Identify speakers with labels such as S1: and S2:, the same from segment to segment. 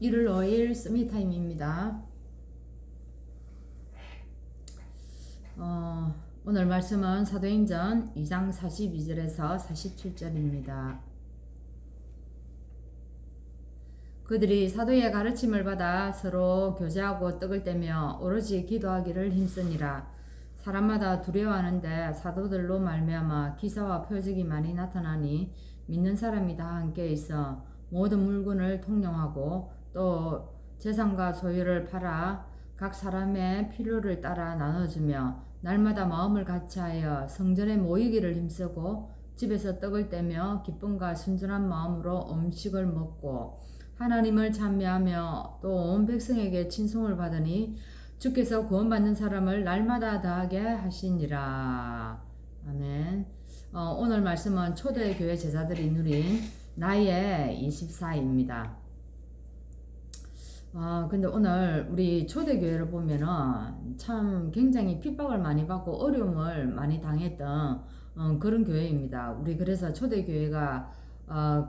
S1: 1월 5일 스미타임입니다. 오늘 말씀은 사도행전 2장 42절에서 47절입니다. 그들이 사도의 가르침을 받아 서로 교제하고 떡을 떼며 오로지 기도하기를 힘쓰니라. 사람마다 두려워하는데 사도들로 말미암아 기사와 표적이 많이 나타나니 믿는 사람이 다 함께 있어 모든 물건을 통용하고 또 재산과 소유를 팔아 각 사람의 필요를 따라 나눠주며 날마다 마음을 같이하여 성전에 모이기를 힘쓰고 집에서 떡을 떼며 기쁨과 순전한 마음으로 음식을 먹고 하나님을 찬미하며 또 온 백성에게 친송을 받으니 주께서 구원받는 사람을 날마다 더하게 하시니라. 아멘. 오늘 말씀은 초대교회 제자들이 누린 나의 24입니다. 근데 오늘 우리 초대교회를 보면은 참 굉장히 핍박을 많이 받고 어려움을 많이 당했던 그런 교회입니다. 우리 그래서 초대교회가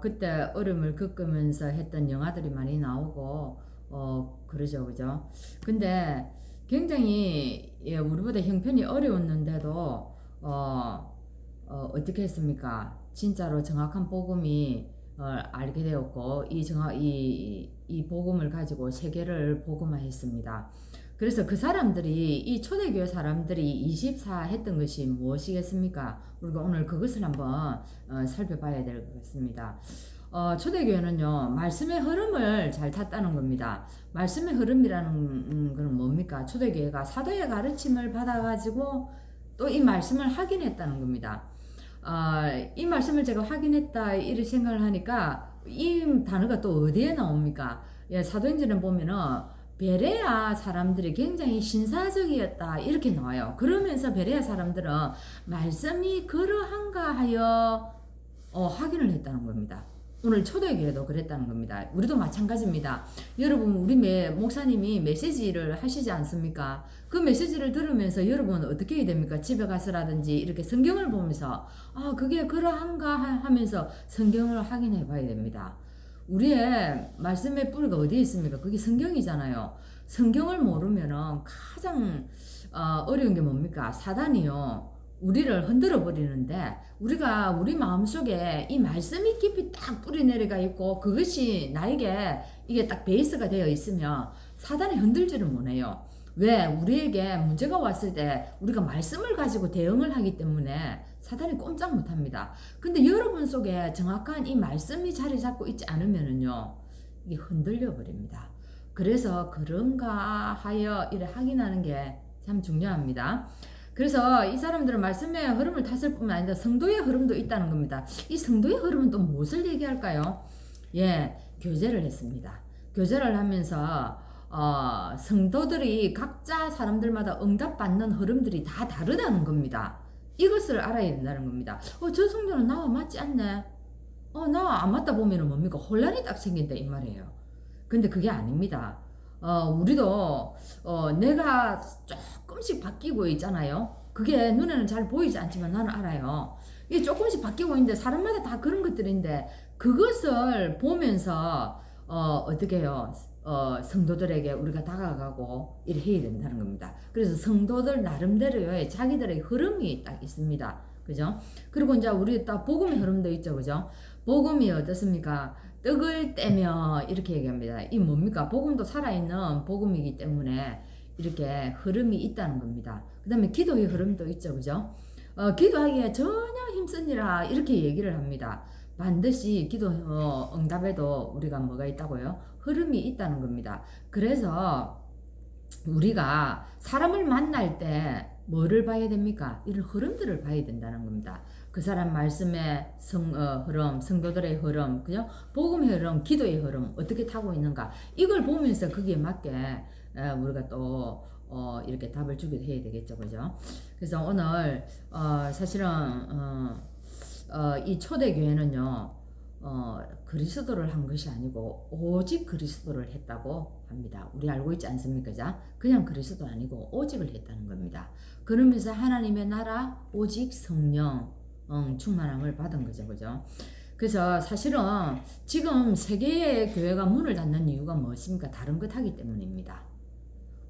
S1: 그때 어려움을 겪으면서 했던 영화들이 많이 나오고 그러죠, 그죠? 근데 굉장히 우리보다 형편이 어려웠는데도 어떻게 했습니까? 진짜로 정확한 복음이 알게 되었고 이 복음을 가지고 세계를 복음화했습니다. 그래서 그 사람들이 이 초대교회 사람들이 24 했던 것이 무엇이겠습니까? 우리가 오늘 그것을 한번 살펴봐야 될 것 같습니다. 초대교회는요, 말씀의 흐름을 잘 탔다는 겁니다. 말씀의 흐름이라는 건 뭡니까? 초대교회가 사도의 가르침을 받아가지고 또 이 말씀을 확인했다는 겁니다. 이 말씀을 제가 확인했다 이렇게 생각을 하니까 이 단어가 또 어디에 나옵니까? 사도행전에 보면은 베레아 사람들이 굉장히 신사적이었다 이렇게 나와요. 그러면서 베레아 사람들은 말씀이 그러한가 하여 확인을 했다는 겁니다. 오늘 초대교회도 그랬다는 겁니다. 우리도 마찬가지입니다. 여러분, 우리 목사님이 메시지를 하시지 않습니까? 그 메시지를 들으면서 여러분 어떻게 해야 됩니까? 집에 가서라든지 이렇게 성경을 보면서 그게 그러한가 하면서 성경을 확인해 봐야 됩니다. 우리의 말씀의 뿌리가 어디에 있습니까? 그게 성경이잖아요. 성경을 모르면은 가장 어려운 게 뭡니까? 사단이요. 우리를 흔들어 버리는데 우리가 우리 마음속에 이 말씀이 깊이 딱 뿌리 내려가 있고 그것이 나에게 이게 딱 베이스가 되어 있으면 사단이 흔들지를 못해요. 왜? 우리에게 문제가 왔을 때 우리가 말씀을 가지고 대응을 하기 때문에 사단이 꼼짝 못합니다. 근데 여러분 속에 정확한 이 말씀이 자리 잡고 있지 않으면은요, 이게 흔들려 버립니다. 그래서 그런가 하여 이래 확인하는 게 참 중요합니다. 그래서 이 사람들은 말씀의 흐름을 탔을 뿐만 아니라 성도의 흐름도 있다는 겁니다. 이 성도의 흐름은 또 무엇을 얘기할까요? 교제를 했습니다. 교제를 하면서 성도들이 각자 사람들마다 응답받는 흐름들이 다 다르다는 겁니다. 이것을 알아야 된다는 겁니다. 저 성도는 나와 맞지 않네. 나와 안 맞다 보면은 뭡니까? 혼란이 딱 생긴다 이 말이에요. 근데 그게 아닙니다. 우리도 내가 조금씩 바뀌고 있잖아요. 그게 눈에는 잘 보이지 않지만 나는 알아요. 이게 조금씩 바뀌고 있는데 사람마다 다 그런 것들인데 그것을 보면서 어떻게 해요? 성도들에게 우리가 다가가고 이래 해야 된다는 겁니다. 그래서 성도들 나름대로의 자기들의 흐름이 딱 있습니다. 그죠? 그리고 이제 우리 딱 복음의 흐름도 있죠. 그죠? 복음이 어떻습니까? 떡을 떼며 이렇게 얘기합니다. 이 뭡니까? 복음도 살아있는 복음이기 때문에 이렇게 흐름이 있다는 겁니다. 그 다음에 기도의 흐름도 있죠. 그죠? 기도하기에 전혀 힘쓰니라 이렇게 얘기를 합니다. 반드시 기도 응답에도 우리가 뭐가 있다고요? 흐름이 있다는 겁니다. 그래서 우리가 사람을 만날 때 뭐를 봐야 됩니까? 이런 흐름들을 봐야 된다는 겁니다. 그 사람 말씀의 흐름, 성도들의 흐름, 그죠? 복음의 흐름, 기도의 흐름 어떻게 타고 있는가? 이걸 보면서 거기에 맞게 우리가 또 이렇게 답을 주기도 해야 되겠죠, 그죠? 그래서 오늘 사실은 이 초대교회는요, 그리스도를 한 것이 아니고 오직 그리스도를 했다고 합니다. 우리 알고 있지 않습니까? 자, 그냥 그리스도 아니고 오직을 했다는 겁니다. 그러면서 하나님의 나라 오직 성령 충만함을 받은 거죠, 그죠? 그래서 사실은 지금 세계의 교회가 문을 닫는 이유가 무엇입니까? 다른 것 하기 때문입니다.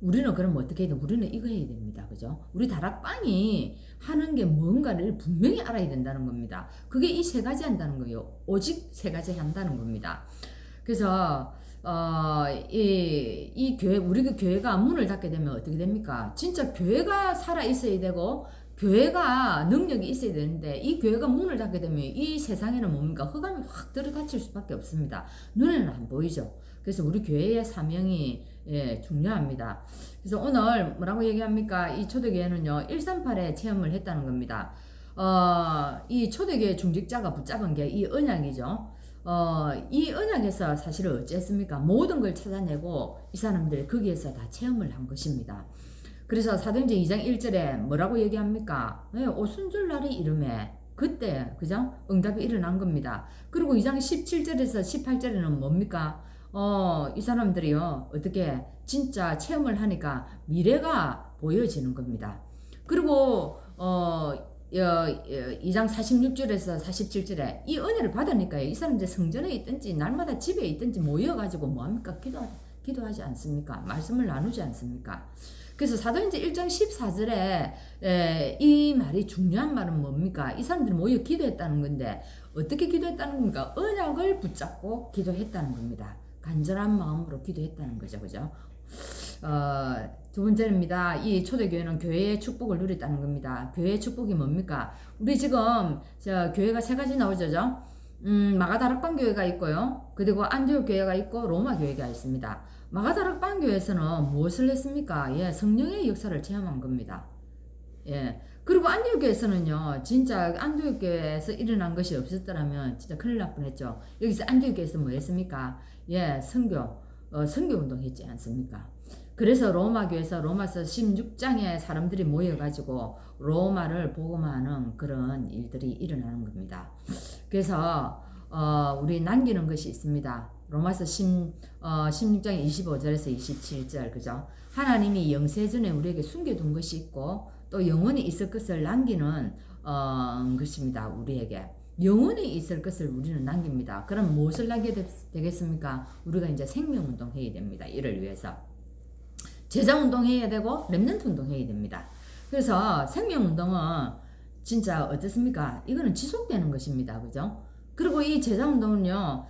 S1: 우리는 그럼 어떻게 해야 돼? 우리는 이거 해야 됩니다. 그죠? 우리 다락방이 하는 게 뭔가를 분명히 알아야 된다는 겁니다. 그게 이 세 가지 한다는 거예요. 오직 세 가지 한다는 겁니다. 그래서 이 교회, 우리 그 교회가 문을 닫게 되면 어떻게 됩니까? 진짜 교회가 살아 있어야 되고 교회가 능력이 있어야 되는데 이 교회가 문을 닫게 되면 이 세상에는 뭡니까? 흑암이 확 들어닥칠 수밖에 없습니다. 눈에는 안 보이죠. 그래서 우리 교회의 사명이 중요합니다. 그래서 오늘 뭐라고 얘기합니까? 이 초대교회는요 138에 체험을 했다는 겁니다. 이 초대교회 중직자가 붙잡은 게 이 언약이죠. 이 언약에서 사실은 어찌했습니까? 모든 걸 찾아내고 이 사람들이 거기에서 다 체험을 한 것입니다. 그래서 사도행전 2장 1절에 뭐라고 얘기합니까? 오순절 날이 이름에 그때 그죠? 응답이 일어난 겁니다. 그리고 2장 17절에서 18절에는 뭡니까? 이 사람들이요 어떻게 진짜 체험을 하니까 미래가 보여지는 겁니다. 그리고 2장 46절에서 47절에 이 은혜를 받으니까 이 사람들 성전에 있든지 날마다 집에 있든지 모여가지고 뭐합니까? 기도하지 않습니까? 말씀을 나누지 않습니까? 그래서 사도행전 1장 14절에 이 말이 중요한 말은 뭡니까? 이 사람들이 모여 기도했다는 건데 어떻게 기도했다는 겁니까? 언약을 붙잡고 기도했다는 겁니다. 간절한 마음으로 기도했다는 거죠. 그죠? 두 번째입니다. 이 초대교회는 교회의 축복을 누렸다는 겁니다. 교회의 축복이 뭡니까? 우리 지금 교회가 세 가지 나오죠. 마가다락방 교회가 있고요. 그리고 안디옥 교회가 있고 로마 교회가 있습니다. 마가다락방 교회에서는 무엇을 했습니까? 성령의 역사를 체험한 겁니다. 그리고 안디옥 교회에서는요, 진짜 안디옥 교회에서 일어난 것이 없었더라면 진짜 큰일 날 뻔했죠. 여기서 안디옥 교회에서 뭐 했습니까? 선교 운동 했지 않습니까? 그래서 로마 교회에서 로마서 16장에 사람들이 모여가지고 로마를 복음하는 그런 일들이 일어나는 겁니다. 그래서 우리 남기는 것이 있습니다. 로마서 16장 25절에서 27절 그죠? 하나님이 영세전에 우리에게 숨겨둔 것이 있고 또 영원히 있을 것을 남기는 것입니다. 우리에게 영원히 있을 것을 우리는 남깁니다. 그럼 무엇을 남겨야 되겠습니까? 우리가 이제 생명운동 해야 됩니다. 이를 위해서 제자운동 해야 되고 렘넌트 운동 해야 됩니다. 그래서 생명운동은 진짜 어떻습니까? 이거는 지속되는 것입니다. 그죠? 그리고 이 제자운동은요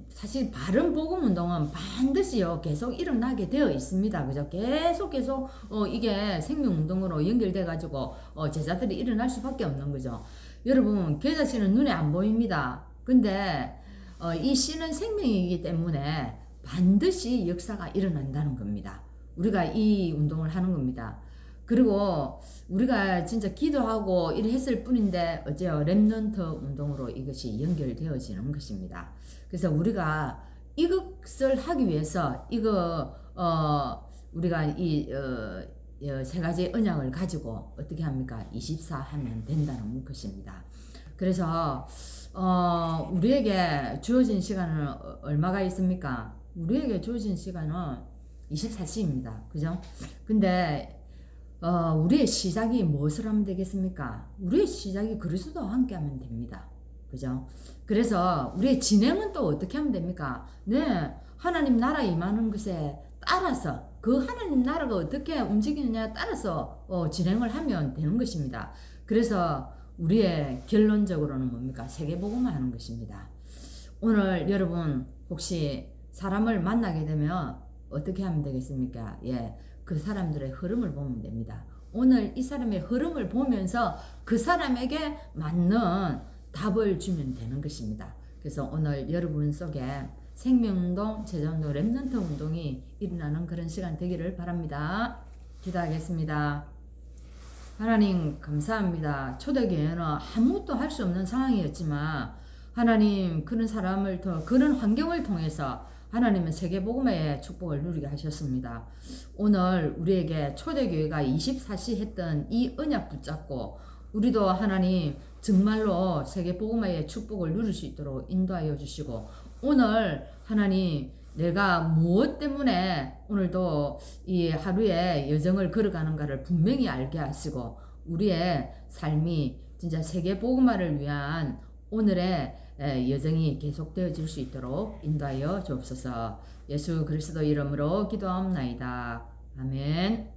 S1: 사실 바른 복음 운동은 반드시요 계속 일어나게 되어 있습니다. 그죠? 계속 이게 생명 운동으로 연결돼 가지고 제자들이 일어날 수밖에 없는 거죠. 여러분 계좌씨는 눈에 안 보입니다. 근데 이 씨는 생명이기 때문에 반드시 역사가 일어난다는 겁니다. 우리가 이 운동을 하는 겁니다. 그리고 우리가 진짜 기도하고 이래 했을 뿐인데 어째요? 렘넌트 운동으로 이것이 연결되어지는 것입니다. 그래서 우리가 이것을 하기 위해서 우리가 이 세 가지 언약을 가지고 어떻게 합니까? 24 하면 된다는 것입니다. 그래서 우리에게 주어진 시간은 얼마가 있습니까? 우리에게 주어진 시간은 24시입니다. 그죠? 근데 우리의 시작이 무엇을 하면 되겠습니까? 우리의 시작이 그리스도와 함께 하면 됩니다. 그죠? 그래서 우리의 진행은 또 어떻게 하면 됩니까? 하나님 나라 임하는 것에 따라서 그 하나님 나라가 어떻게 움직이느냐에 따라서 진행을 하면 되는 것입니다. 그래서 우리의 결론적으로는 뭡니까? 세계복음을 하는 것입니다. 오늘 여러분 혹시 사람을 만나게 되면 어떻게 하면 되겠습니까? 그 사람들의 흐름을 보면 됩니다. 오늘 이 사람의 흐름을 보면서 그 사람에게 맞는 답을 주면 되는 것입니다. 그래서 오늘 여러분 속에 생명운동, 제자운동, 렘넌트 운동이 일어나는 그런 시간 되기를 바랍니다. 기도하겠습니다. 하나님 감사합니다. 초대교회는 아무것도 할 수 없는 상황이었지만 하나님 그런 그런 환경을 통해서 하나님은 세계복음의 축복을 누리게 하셨습니다. 오늘 우리에게 초대교회가 24시 했던 이 언약 붙잡고 우리도 하나님 정말로 세계복음의 축복을 누릴 수 있도록 인도하여 주시고 오늘 하나님 내가 무엇 때문에 오늘도 이 하루의 여정을 걸어가는가를 분명히 알게 하시고 우리의 삶이 진짜 세계복음화를 위한 오늘의 여정이 계속되어질 수 있도록 인도하여 주옵소서. 예수 그리스도 이름으로 기도하옵나이다. 아멘.